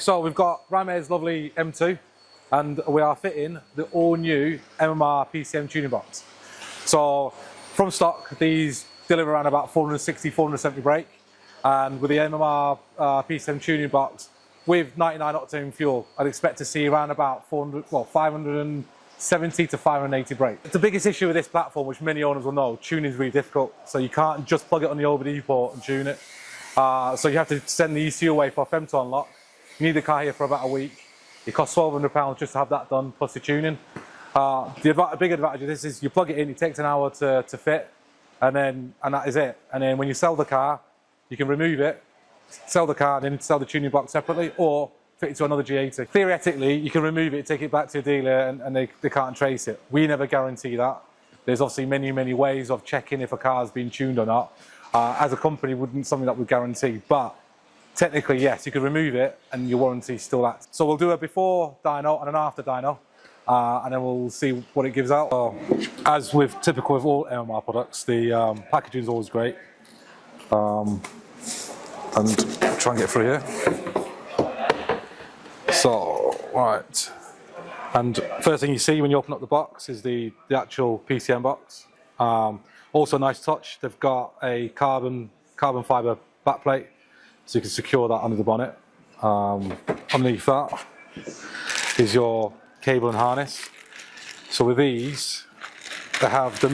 so we've got Rymair's lovely M2 and we are fitting the all new MMR PCM tuning box. So from stock, these deliver around about 460, 470 brake, and with the MMR PCM tuning box with 99 octane fuel, I'd expect to see around about 570 to 580 brake. The biggest issue with this platform, which many owners will know, tuning is really difficult. So you can't just plug it on the OBD port and tune it. So you have to send the ECU away for a FEM to unlock. You need the car here for about a week. It costs £1,200 just to have that done, plus the tuning. The big advantage of this is you plug it in, it takes an hour to fit, and that is it. And then when you sell the car, you can remove it, sell the car, and then sell the tuning box separately, or fit it to another G80. Theoretically, you can remove it, take it back to a dealer, and they can't trace it. We never guarantee that. There's obviously many ways of checking if a car's been tuned or not. As a company, wouldn't something that we guarantee, but technically, yes, you could remove it and your warranty still acts. So we'll do a before dyno and an after dyno, and then we'll see what it gives out. So, as with typical with all MMR products, the packaging is always great. And try and get through here. So, right. And first thing you see when you open up the box is the actual PCM box. Also, nice touch. They've got a carbon fibre backplate, so you can secure that under the bonnet. Underneath that is your cable and harness. So with these, they have the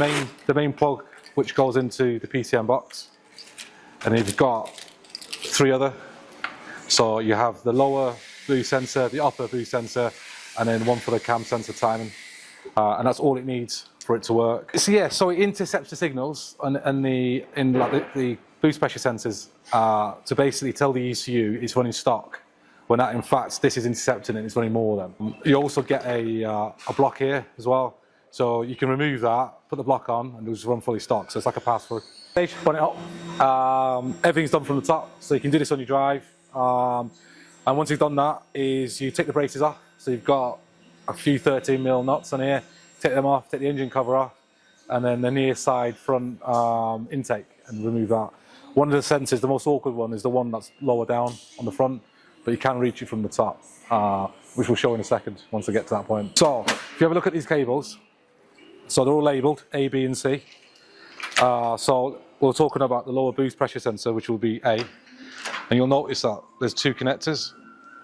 main plug which goes into the PCM box, and you've got three other. So you have the lower boost sensor, the upper boost sensor, and then one for the cam sensor timing, and that's all it needs for it to work. So yeah, so it intercepts the signals and the boost pressure sensors to basically tell the ECU it's running stock, when that in fact this is intercepting and it's running more than. You also get a block here as well, so you can remove that, put the block on, and it'll just run fully stock. So it's like a pass-through. Put it up. Everything's done from the top, so you can do this on your drive. And once you've done that, is you take the braces off. So you've got a few 13mm nuts on here. Take them off, take the engine cover off, and then the near side front intake, and remove that. One of the sensors, the most awkward one, is the one that's lower down on the front, but you can reach it from the top, which we'll show in a second once I get to that point. So, if you have a look at these cables, so they're all labelled A, B and C. So we're talking about the lower boost pressure sensor, which will be A, and you'll notice that there's two connectors.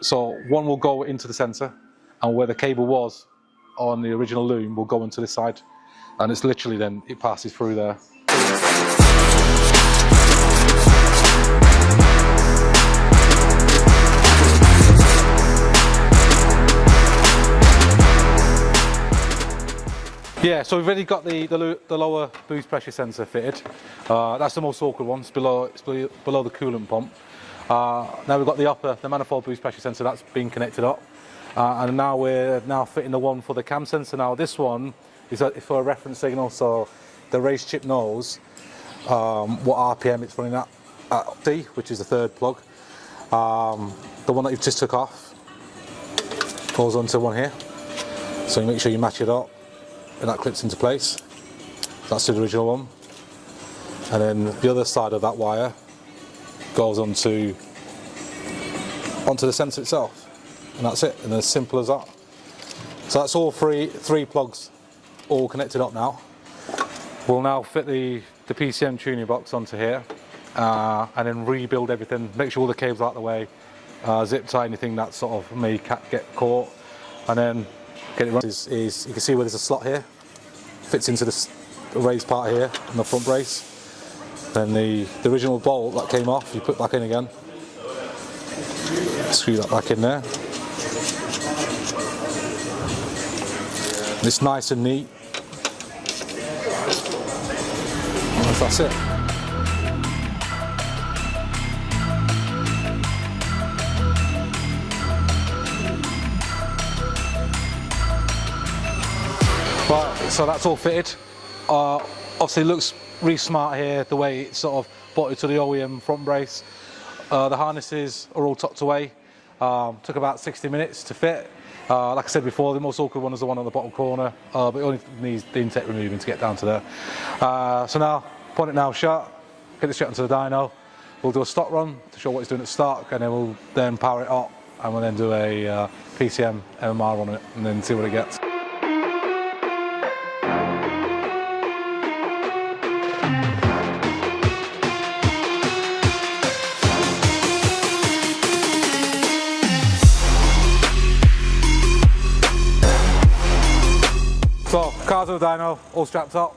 So one will go into the sensor, and where the cable was on the original loom will go into this side, and it's literally then it passes through there. Yeah, so we've already got the lower boost pressure sensor fitted. That's the most awkward one. It's below the coolant pump. Now we've got the manifold boost pressure sensor that's been connected up. And now we're fitting the one for the cam sensor. Now this one is for a reference signal, so the race chip knows what RPM it's running at D, which is the third plug. The one that you've just took off goes onto one here, so you make sure you match it up, and that clips into place. That's the original one, and then the other side of that wire goes onto the sensor itself. And that's it, and as simple as that. So that's all three plugs all connected up now. We'll now fit the PCM tuning box onto here, and then rebuild everything, make sure all the cables are out of the way, zip tie anything that sort of may get caught, and then get it running. You can see where there's a slot here, fits into this raised part here on the front brace. Then the original bolt that came off, you put back in again, screw that back in there. It's nice and neat. That's it. Right, so that's all fitted. Obviously it looks really smart here, the way it's sort of bolted to the OEM front brace. The harnesses are all tucked away. Took about 60 minutes to fit. Like I said before, the most awkward one is the one on the bottom corner, but it only needs the intake removing to get down to there. So now, point it now shut, get it straight onto the dyno. We'll do a stock run to show what it's doing at stock, and then we'll power it up and we'll then do a PCM MMR on it and then see what it gets. So, cars on the dyno, all strapped up,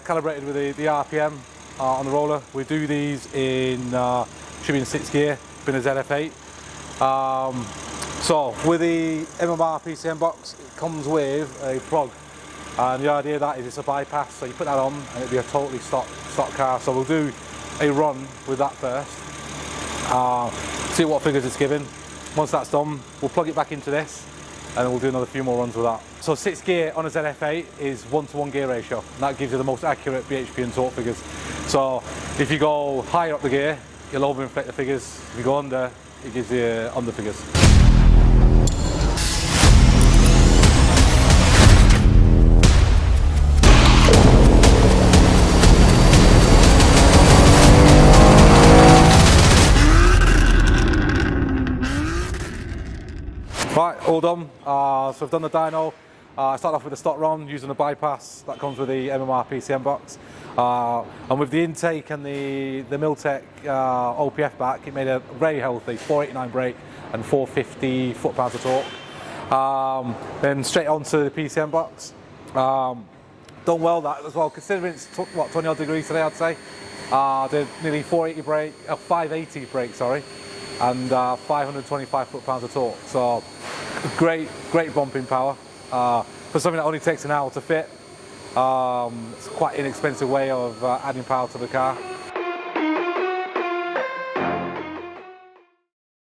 calibrated with the RPM on the roller. We do these in, should be in 6th gear, been a ZF8. So, with the MMR PCM box, it comes with a plug. And the idea of that is it's a bypass, so you put that on and it'll be a totally stock car. So we'll do a run with that first, see what figures it's giving. Once that's done, we'll plug it back into this, and then we'll do another few more runs with that. So 6th gear on a ZF8 is 1:1 gear ratio, and that gives you the most accurate BHP and torque figures. So if you go higher up the gear, you'll overinflate the figures. If you go under, it gives you under figures. Right, all done. So we've done the dyno. I started off with the stock run using the bypass that comes with the MMR PCM box. And with the intake and the Miltech OPF back, it made a very healthy 489 brake and 450 foot-pounds of torque. Then straight onto the PCM box. Done well that as well, considering it's what, 20 odd degrees today, I'd say. Did nearly 580 brake, sorry, and 525 foot-pounds of torque. So great bumping power. For something that only takes an hour to fit, it's quite an inexpensive way of adding power to the car.